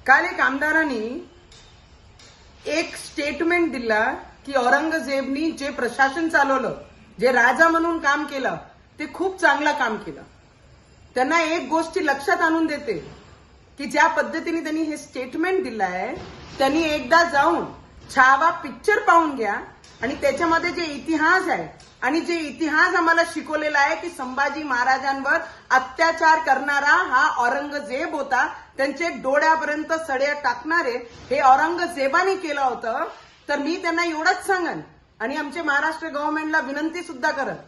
काल एक आमदारांनी एक स्टेटमेंट दिला की औरंगजेबनी जे प्रशासन चालवलं, जे राजा म्हणून काम केलं ते खूप चांगलं काम केलं. त्यांना एक गोष्टी लक्षात आणून देते की ज्या पद्धतीने त्यांनी हे स्टेटमेंट दिलंय, त्यांनी एकदा जाऊन छावा पिक्चर पाहून घ्या आणि त्याच्यामध्ये जे इतिहास आहे आणि जे इतिहास आम्हाला शिकवलेला आहे की संभाजी महाराजांवर अत्याचार करणारा हा औरंगजेब होता, त्यांचे डोळ्यापर्यंत सडे टाकणारे हे औरंगजेबाने केलं होतं. तर मी त्यांना एवढंच सांगन आणि आमचे महाराष्ट्र गव्हर्नमेंटला विनंती सुद्धा करत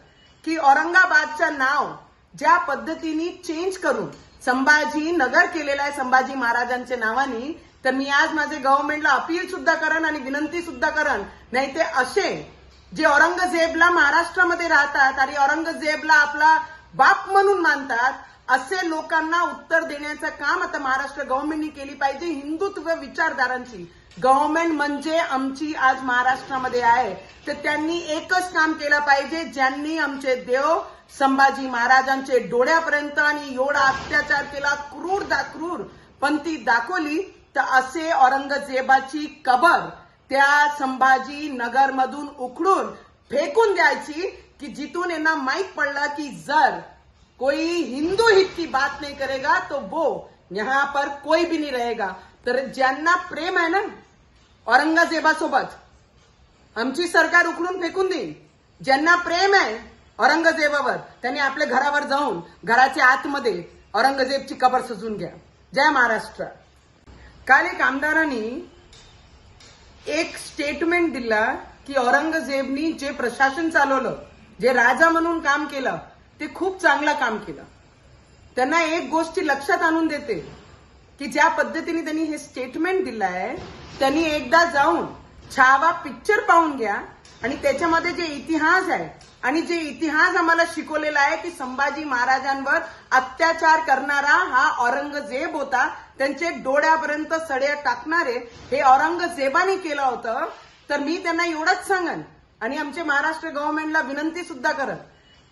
की औरंगाबादचं नाव ज्या पद्धतीने चेंज करून संभाजी नगर केलेलं आहे संभाजी महाराजांच्या नावाने, तर मी आज माझे गव्हर्नमेंटला अपील सुद्धा करन आणि विनंती सुद्धा करन, नाही ते असे जे औरंगजेबला महाराष्ट्रामध्ये राहतात आणि औरंगजेबला आपला बाप म्हणून मानतात, असे लोकांना उत्तर देण्याचं काम आता महाराष्ट्र गव्हर्नमेंटनी केली पाहिजे. हिंदुत्व विचारधारांची गव्हर्नमेंट म्हणजे आमची आज महाराष्ट्रामध्ये आहे, तर त्यांनी एकच काम केलं पाहिजे, ज्यांनी आमचे देव संभाजी महाराजांचे डोळ्यापर्यंत आणि एवढा अत्याचार केला, क्रूर पंथी दाखवली, तर असे औरंगजेबाची कबर त्या संभाजी नगर मधून उखडून फेकून द्यायची की जिथून यांना माहित पडलं की जर कोई हिंदू हित की बात नहीं करेगा तो वो यहाँ पर कोई भी नहीं रहेगा. तर ज्यांना प्रेम आहे ना औरंगजेबासोबत, आमची सरकार उखडून फेकून देईल. ज्यांना प्रेम आहे औरंगजेबावर, त्यांनी आपल्या घरावर जाऊन घराच्या आतमध्ये औरंगजेबची कबर सजून घ्या. जय महाराष्ट्र. काल एक आमदारांनी एक स्टेटमेंट दिला की औरंगजेबनी जे प्रशासन चालवलं, जे राजा म्हणून काम केलं ते खूप चांगलं काम केलं. त्यांना एक गोष्टी लक्षात आणून देते की ज्या पद्धतीने त्यांनी हे स्टेटमेंट दिलंय, त्यांनी एकदा जाऊन छावा पिक्चर पाहून घ्या आणि त्याच्यामध्ये जे इतिहास आहे आणि जे इतिहास आम्हाला शिकवलेला आहे की संभाजी महाराजांवर अत्याचार करणारा हा औरंगजेब होता, त्यांचे डोळ्यापर्यंत सडे टाकणारे हे औरंगजेबाने केलं होतं. तर मी त्यांना एवढंच सांगन आणि आमचे महाराष्ट्र गव्हर्नमेंटला विनंती सुद्धा करत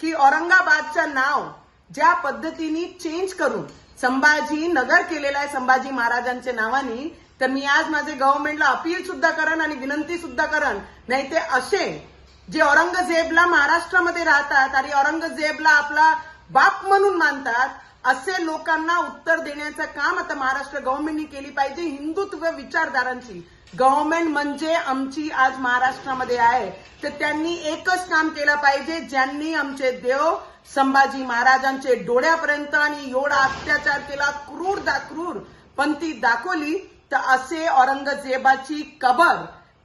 की औरंगाबादचं नाव ज्या पद्धतीने चेंज करून संभाजी नगर केलेलं आहे संभाजी महाराजांच्या नावाने, तर मी आज माझे गव्हर्नमेंटला अपील सुद्धा करन आणि विनंती सुद्धा करन, नाही ते असे जे औरंगजेबला महाराष्ट्रामध्ये राहतात आणि औरंगजेबला आपला बाप म्हणून मानतात, असे लोकांना उत्तर देण्याचं काम आता महाराष्ट्र गव्हर्नमेंटनी केली पाहिजे. हिंदुत्व विचारधारांची गव्हर्नमेंट म्हणजे आमची आज महाराष्ट्रामध्ये आहे, तर त्यांनी एकच काम केलं पाहिजे, ज्यांनी आमचे देव संभाजी महाराजांचे डोळ्यापर्यंत आणि एवढा अत्याचार केला, क्रूर पंथी दाखवली, तर असे औरंगजेबाची कबर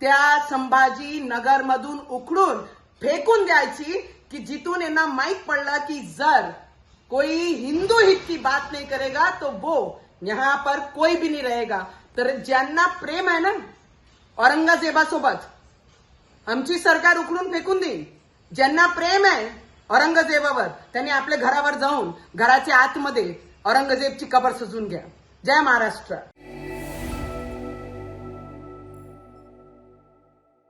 त्या संभाजी नगर मधून उखडून फेकून द्यायची की जिथून यांना माहित पडलं की जर कोई हिंदू हित की बात नहीं करेगा तो वो यहाँ पर कोई भी नहीं रहेगा. तर ज्यांना प्रेम आहे ना औरंगजेबासोबत, आमची सरकार उखडून फेकून देईल. ज्यांना प्रेम आहे औरंगजेबावर, त्यांनी आपल्या घरावर जाऊन घराच्या आतमध्ये औरंगजेबची कबर सजून घ्या. जय महाराष्ट्र.